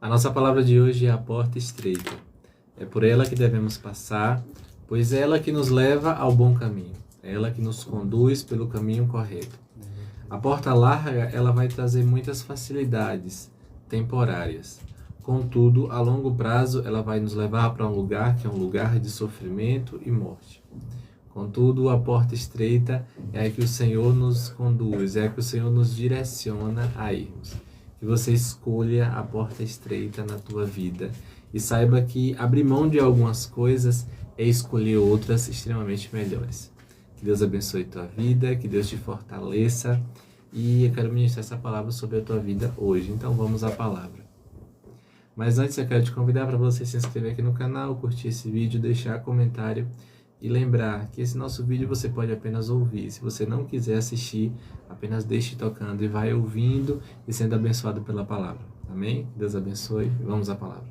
A nossa palavra de hoje é a porta estreita. É por ela que devemos passar, pois é ela que nos leva ao bom caminho. É ela que nos conduz pelo caminho correto. A porta larga, ela vai trazer muitas facilidades temporárias. Contudo, a longo prazo, ela vai nos levar para um lugar que é um lugar de sofrimento e morte. Contudo, a porta estreita é a que o Senhor nos conduz, é a que o Senhor nos direciona a irmos. Que você escolha a porta estreita na tua vida e saiba que abrir mão de algumas coisas é escolher outras extremamente melhores. Que Deus abençoe tua vida, que Deus te fortaleça e eu quero ministrar essa palavra sobre a tua vida hoje. Então vamos à palavra. Mas antes eu quero te convidar para você se inscrever aqui no canal, curtir esse vídeo, deixar comentário e lembrar que esse nosso vídeo você pode apenas ouvir. Se você não quiser assistir, apenas deixe tocando e vai ouvindo e sendo abençoado pela palavra. Amém? Deus abençoe. Vamos à palavra.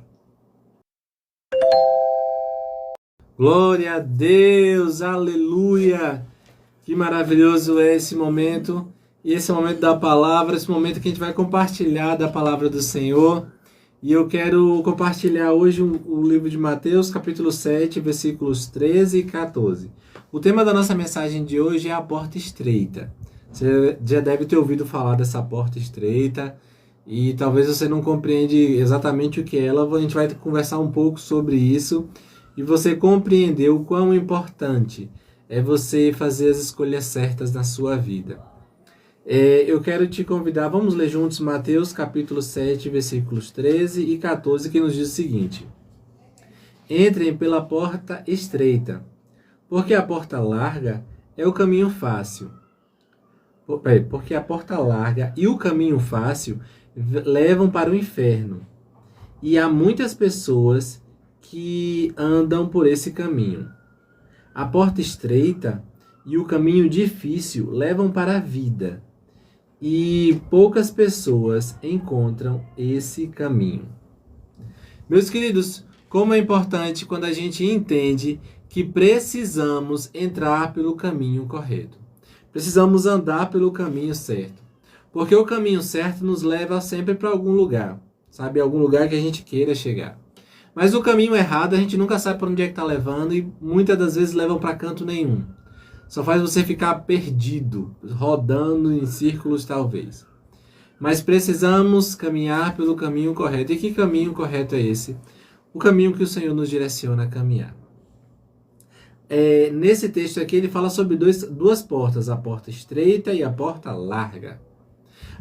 Glória a Deus! Aleluia! Que maravilhoso é esse momento. E esse momento da palavra, esse momento que a gente vai compartilhar da palavra do Senhor. E eu quero compartilhar hoje o livro de Mateus, capítulo 7, versículos 13 e 14. O tema da nossa mensagem de hoje é a porta estreita. Você já deve ter ouvido falar dessa porta estreita e talvez você não compreende exatamente o que é ela. A gente vai conversar um pouco sobre isso e você compreender o quão importante é você fazer as escolhas certas na sua vida. Eu quero te convidar, vamos ler juntos Mateus capítulo 7, versículos 13 e 14, que nos diz o seguinte: Entrem pela porta estreita, porque a porta larga é o caminho fácil. Porque a porta larga e o caminho fácil levam para o inferno. E há muitas pessoas que andam por esse caminho. A porta estreita e o caminho difícil levam para a vida. E poucas pessoas encontram esse caminho. Meus queridos, como é importante quando a gente entende que precisamos entrar pelo caminho correto. Precisamos andar pelo caminho certo. Porque o caminho certo nos leva sempre para algum lugar. Sabe? Algum lugar que a gente queira chegar. Mas o caminho errado a gente nunca sabe para onde é que está levando e muitas das vezes levam para canto nenhum. Só faz você ficar perdido, rodando em círculos talvez. Mas precisamos caminhar pelo caminho correto. E que caminho correto é esse? O caminho que o Senhor nos direciona a caminhar. Nesse texto aqui ele fala sobre duas portas, a porta estreita e a porta larga.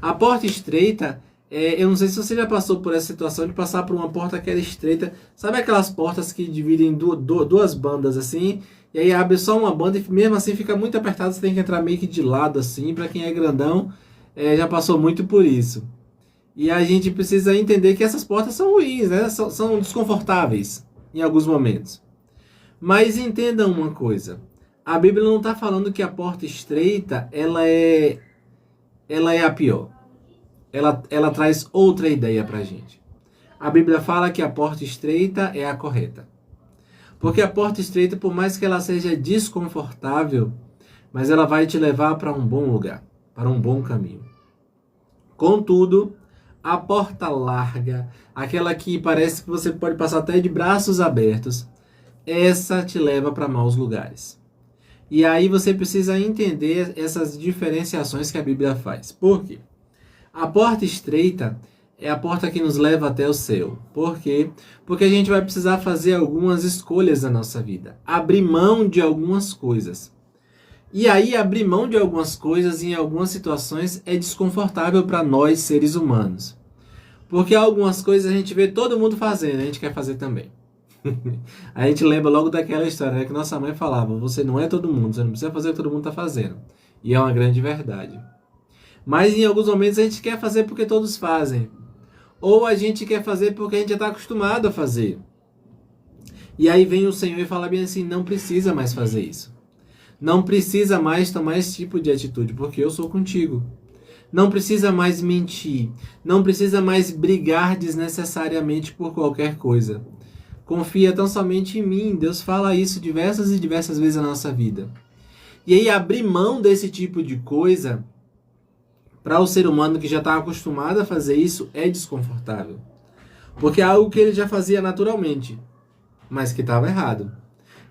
A porta estreita, eu não sei se você já passou por essa situação de passar por uma porta que era estreita. Sabe aquelas portas que dividem duas bandas assim? E aí abre só uma banda e mesmo assim fica muito apertado, você tem que entrar meio que de lado assim. Para quem é grandão, já passou muito por isso. E a gente precisa entender que essas portas são ruins, né? São desconfortáveis em alguns momentos. Mas entendam uma coisa. A Bíblia não está falando que a porta estreita ela é a pior. Ela traz outra ideia para a gente. A Bíblia fala que a porta estreita é a correta. Porque a porta estreita, por mais que ela seja desconfortável, mas ela vai te levar para um bom lugar, para um bom caminho. Contudo, a porta larga, aquela que parece que você pode passar até de braços abertos, essa te leva para maus lugares. E aí você precisa entender essas diferenciações que a Bíblia faz. Por quê? A porta estreita é a porta que nos leva até o céu. Por quê? Porque a gente vai precisar fazer algumas escolhas na nossa vida. Abrir mão de algumas coisas. E aí, abrir mão de algumas coisas em algumas situações é desconfortável para nós, seres humanos. Porque algumas coisas a gente vê todo mundo fazendo, a gente quer fazer também. A gente lembra logo daquela história, né, que nossa mãe falava: você não é todo mundo, você não precisa fazer o que todo mundo está fazendo. E é uma grande verdade. Mas em alguns momentos a gente quer fazer porque todos fazem. Ou a gente quer fazer porque a gente já está acostumado a fazer. E aí vem o Senhor e fala bem assim: não precisa mais fazer isso. Não precisa mais tomar esse tipo de atitude, porque eu sou contigo. Não precisa mais mentir. Não precisa mais brigar desnecessariamente por qualquer coisa. Confia tão somente em mim. Deus fala isso diversas e diversas vezes na nossa vida. E aí abrir mão desse tipo de coisa para o ser humano que já está acostumado a fazer isso é desconfortável. Porque é algo que ele já fazia naturalmente, mas que estava errado.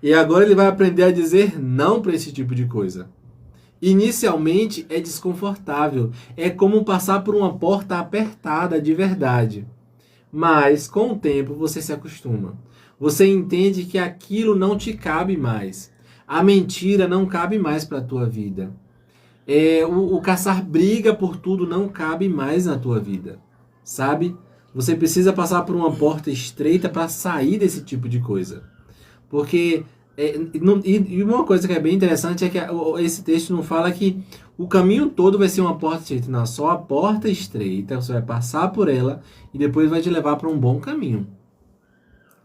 E agora ele vai aprender a dizer não para esse tipo de coisa. Inicialmente é desconfortável, é como passar por uma porta apertada de verdade. Mas com o tempo você se acostuma. Você entende que aquilo não te cabe mais. A mentira não cabe mais para a tua vida. O caçar briga por tudo não cabe mais na tua vida. Sabe? Você precisa passar por uma porta estreita para sair desse tipo de coisa. Porque e uma coisa que é bem interessante é que esse texto não fala que o caminho todo vai ser uma porta estreita. Não, só a porta estreita, você vai passar por ela e depois vai te levar para um bom caminho.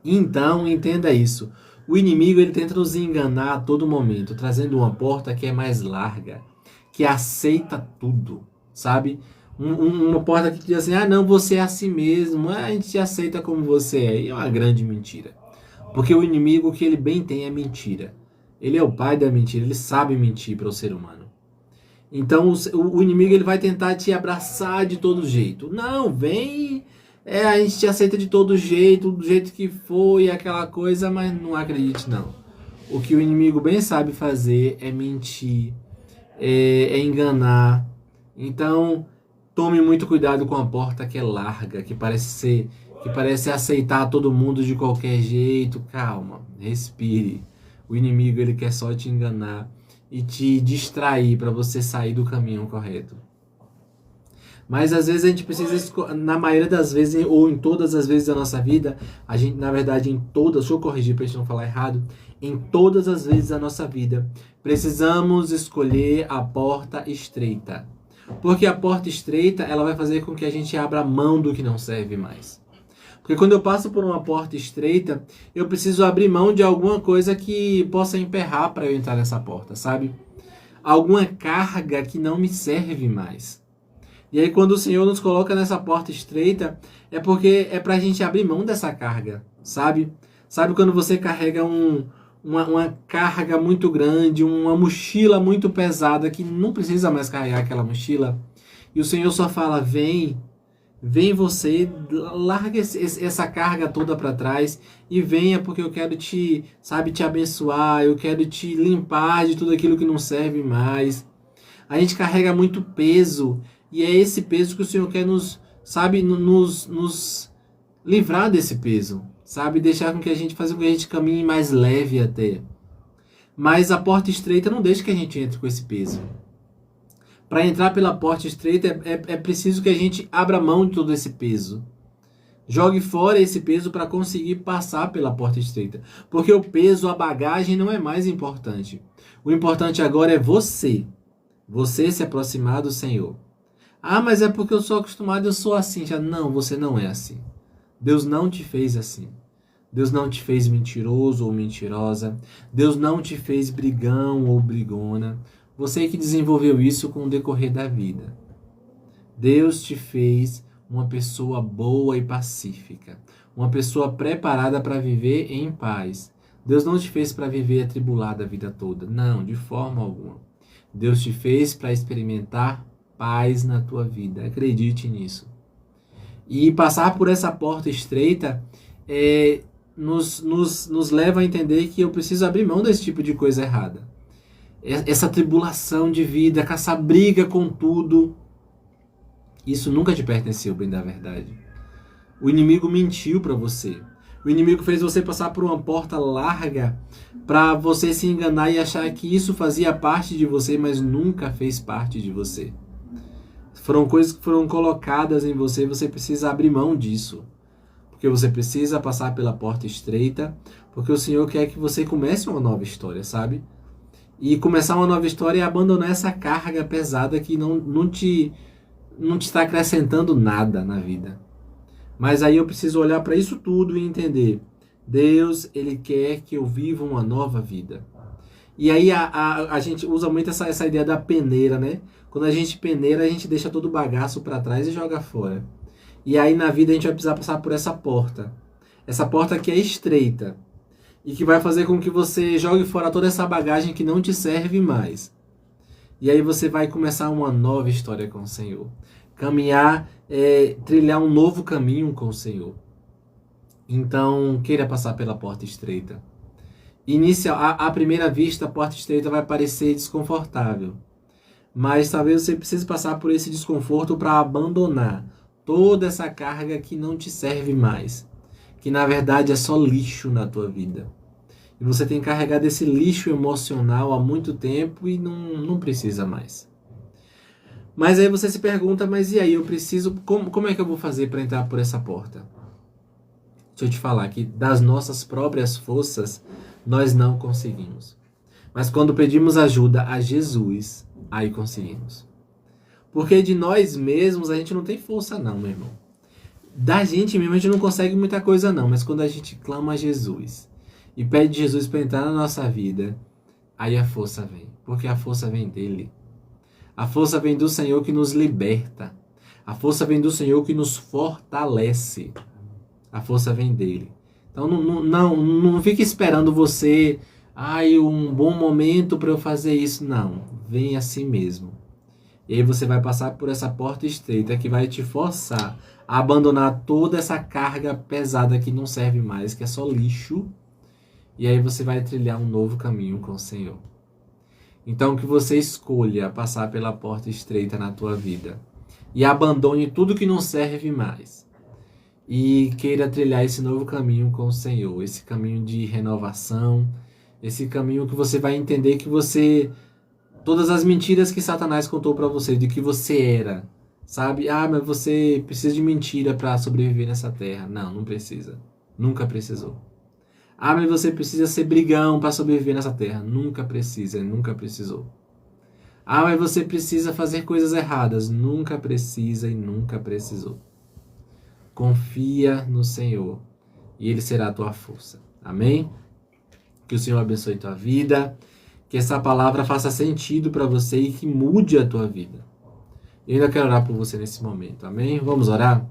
Então, entenda isso. O inimigo ele tenta nos enganar a todo momento, trazendo uma porta que é mais larga, que aceita tudo, sabe? Uma porta que diz assim, ah não, você é assim mesmo, a gente te aceita como você é. E é uma grande mentira. Porque o inimigo, o que ele bem tem é mentira. Ele é o pai da mentira, ele sabe mentir para o ser humano. Então o inimigo ele vai tentar te abraçar de todo jeito. Não, vem, a gente te aceita de todo jeito, do jeito que foi, aquela coisa, mas não acredite não. O que o inimigo bem sabe fazer é mentir, é enganar. Então tome muito cuidado com a porta que é larga, que parece aceitar todo mundo de qualquer jeito. Calma, respire. O inimigo ele quer só te enganar e te distrair para você sair do caminho correto. Mas às vezes a gente precisa, na maioria das vezes, ou em todas as vezes da nossa vida, a gente, na verdade, em todas, deixa eu corrigir para a gente não falar errado, em todas as vezes da nossa vida, precisamos escolher a porta estreita. Porque a porta estreita, ela vai fazer com que a gente abra mão do que não serve mais. Porque quando eu passo por uma porta estreita, eu preciso abrir mão de alguma coisa que possa emperrar para eu entrar nessa porta, sabe? Alguma carga que não me serve mais. E aí quando o Senhor nos coloca nessa porta estreita, é porque é para a gente abrir mão dessa carga, sabe? Sabe quando você carrega uma carga muito grande, uma mochila muito pesada, que não precisa mais carregar aquela mochila, e o Senhor só fala, vem você, larga essa carga toda para trás e venha porque eu quero te abençoar, eu quero te limpar de tudo aquilo que não serve mais. A gente carrega muito peso e é esse peso que o Senhor quer nos livrar desse peso, sabe? Deixar com que a gente faça com que a gente caminhe mais leve até. Mas a porta estreita não deixa que a gente entre com esse peso. Para entrar pela porta estreita é preciso que a gente abra mão de todo esse peso. Jogue fora esse peso para conseguir passar pela porta estreita. Porque o peso, a bagagem não é mais importante. O importante agora é você. Você se aproximar do Senhor. Ah, mas é porque eu sou acostumado, eu sou assim. Já não, você não é assim. Deus não te fez assim. Deus não te fez mentiroso ou mentirosa. Deus não te fez brigão ou brigona. Você que desenvolveu isso com o decorrer da vida. Deus te fez uma pessoa boa e pacífica. Uma pessoa preparada para viver em paz. Deus não te fez para viver atribulada a vida toda. Não, de forma alguma. Deus te fez para experimentar paz na tua vida. Acredite nisso. E passar por essa porta estreita nos leva a entender que eu preciso abrir mão desse tipo de coisa errada. Essa tribulação de vida, com essa briga com tudo, isso nunca te pertenceu, bem da verdade. O inimigo mentiu para você. O inimigo fez você passar por uma porta larga para você se enganar e achar que isso fazia parte de você, mas nunca fez parte de você. Foram coisas que foram colocadas em você e você precisa abrir mão disso. Porque você precisa passar pela porta estreita, porque o Senhor quer que você comece uma nova história, sabe? E começar uma nova história é abandonar essa carga pesada que não te está acrescentando nada na vida. Mas aí eu preciso olhar para isso tudo e entender. Deus, Ele quer que eu viva uma nova vida. E aí a gente usa muito essa ideia da peneira, né? Quando a gente peneira, a gente deixa todo o bagaço para trás e joga fora. E aí na vida a gente vai precisar passar por essa porta. Essa porta que é estreita. E que vai fazer com que você jogue fora toda essa bagagem que não te serve mais. E aí você vai começar uma nova história com o Senhor. Caminhar, trilhar um novo caminho com o Senhor. Então, queira passar pela porta estreita. À primeira vista, a porta estreita vai parecer desconfortável. Mas talvez você precise passar por esse desconforto para abandonar toda essa carga que não te serve mais. Que na verdade é só lixo na tua vida. E você tem carregado esse lixo emocional há muito tempo e não precisa mais. Mas aí você se pergunta, mas e aí, eu preciso, como é que eu vou fazer para entrar por essa porta? Deixa eu te falar que das nossas próprias forças, nós não conseguimos. Mas quando pedimos ajuda a Jesus, aí conseguimos. Porque de nós mesmos a gente não tem força não, meu irmão. Da gente mesmo a gente não consegue muita coisa não, mas quando a gente clama a Jesus e pede Jesus para entrar na nossa vida, aí a força vem. Porque a força vem dele. A força vem do Senhor que nos liberta. A força vem do Senhor que nos fortalece. A força vem dele. Então não fique esperando você, um bom momento para eu fazer isso. Não, vem assim mesmo. E aí você vai passar por essa porta estreita que vai te forçar a abandonar toda essa carga pesada que não serve mais, que é só lixo. E aí você vai trilhar um novo caminho com o Senhor. Então que você escolha passar pela porta estreita na tua vida. E abandone tudo que não serve mais. E queira trilhar esse novo caminho com o Senhor. Esse caminho de renovação. Esse caminho que você vai entender que todas as mentiras que Satanás contou para você, de que você era. Sabe? Mas você precisa de mentira para sobreviver nessa terra. Não precisa. Nunca precisou. Mas você precisa ser brigão para sobreviver nessa terra. Nunca precisa, nunca precisou. Mas você precisa fazer coisas erradas. Nunca precisa e nunca precisou. Confia no Senhor e Ele será a tua força. Amém? Que o Senhor abençoe tua vida. Que essa palavra faça sentido para você e que mude a tua vida. Eu ainda quero orar por você nesse momento. Amém? Vamos orar?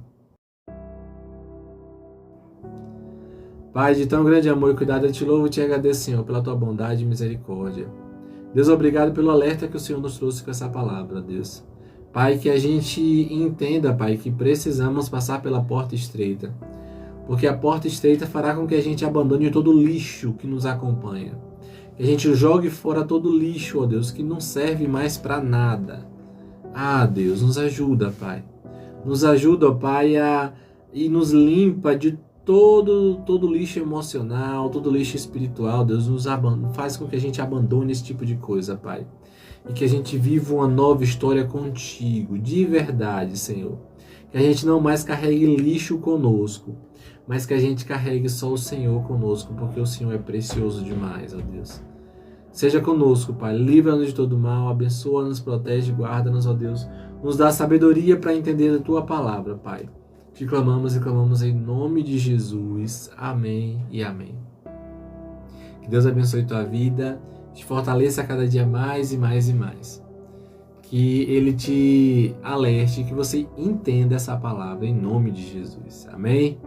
Pai, de tão grande amor e cuidado, eu te louvo e te agradeço, Senhor, pela tua bondade e misericórdia. Deus, obrigado pelo alerta que o Senhor nos trouxe com essa palavra, Deus. Pai, que a gente entenda, Pai, que precisamos passar pela porta estreita. Porque a porta estreita fará com que a gente abandone todo o lixo que nos acompanha. Que a gente jogue fora todo o lixo, ó Deus, que não serve mais para nada. Deus, nos ajuda, Pai. Nos ajuda, ó Pai, e nos limpa de todo lixo emocional, todo lixo espiritual. Deus, faz com que a gente abandone esse tipo de coisa, Pai. E que a gente viva uma nova história contigo, de verdade, Senhor. Que a gente não mais carregue lixo conosco, mas que a gente carregue só o Senhor conosco, porque o Senhor é precioso demais, ó Deus. Seja conosco, Pai. Livra-nos de todo mal, abençoa-nos, protege, guarda-nos, ó Deus. Nos dá sabedoria para entender a Tua palavra, Pai. Te clamamos e clamamos em nome de Jesus. Amém e amém. Que Deus abençoe tua vida, te fortaleça a cada dia mais e mais e mais. Que Ele te alerte, que você entenda essa palavra em nome de Jesus. Amém?